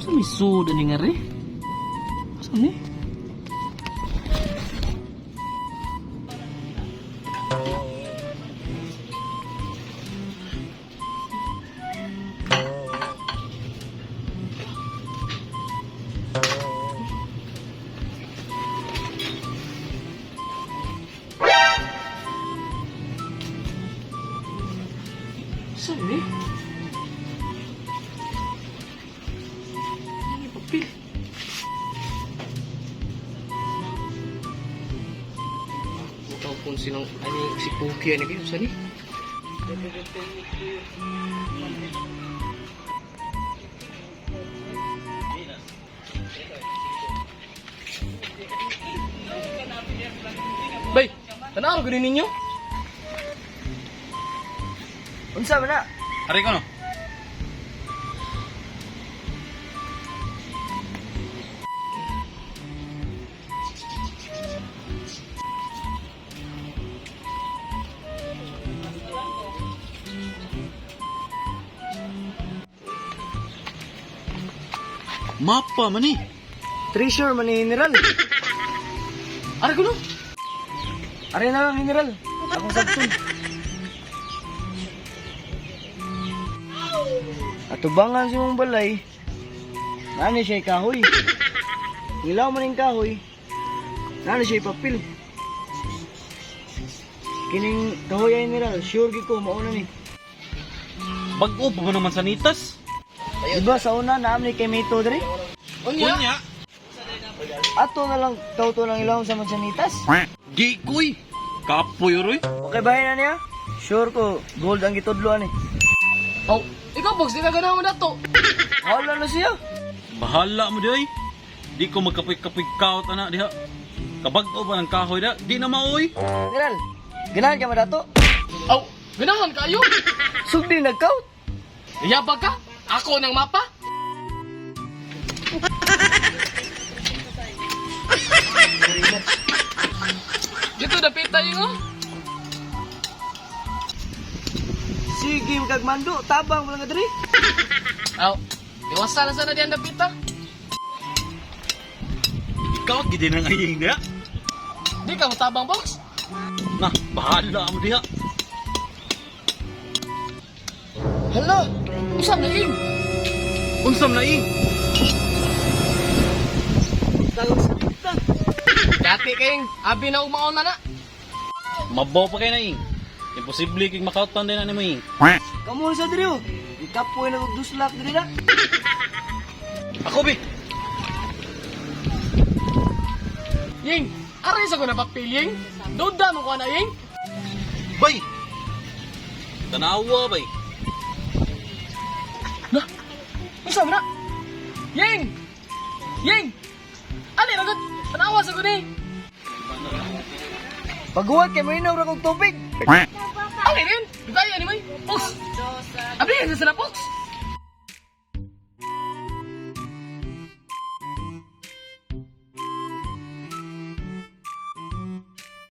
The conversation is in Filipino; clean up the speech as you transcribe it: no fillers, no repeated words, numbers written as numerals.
Sumisud ni nga rin. Saan ni? Saan ni? Ini papel. Ikaw kung sinong, si Cookie, ano kayo, saan ni? Bay, tanaro ko ninyo? Unsa man na? Ari ko no. Mapa man ni. Treasure man ni General. Ari ko no? Ari na lang General. Akong sabton. Atubangan si mong balay. Nani siya kahoy. Ilaw man yung kahoy. Nani siya papel. Kining kahoy ay General. Sure ko mauna ni. Bag-o pa mo naman sanitas. Diba sa una naam ni kay Mito dre? Unya. Ato na lang kauto lang ilaw sa mansanitas. Gikoy. Kapoy roy. Okay bahay na niya? Sure ko gold ang gitudloan eh. Oh, ikaw box, di ka ganahan mo na to. Wala na siya. Bahala mo di ay. Di ko magkapoy-kapoy kaut ana diha. Kabag-o ba ng kahoy da? Di na maoy. General, ganahan ka madato? Oh, ganahan kayo. Sugdi nagkaut. Yabag ka? Ako ng mapa? Dito napita yung oh. Sige magagmando, tabang mo lang nga dre. Oh, iwasa na sana diyan napita. Ikaw gid nang aying diha. Di ka matabang box. Nah, bahala mo diha. Hala, Usap na ing. Unsam na ing. talang sa kita. Dati kayong abi na umaon na na. Mabaw pa kay na ing. Imposible king makautan din na nimo ing. Kamu sa dre oh. Ikapoy na kog duslak dre na. Ako bi. Ying, aray sa ko na papiling. Duda mo ko na ying. Bay. Tanawa bay. Na, usap na. Ying! Ying! Ali, ragot! Tanawa sa ko ni. Paghuwat kay mo inaw ra kog tubig. Ali rin! Dugaya ni May! Box! Abi, yan sa na box!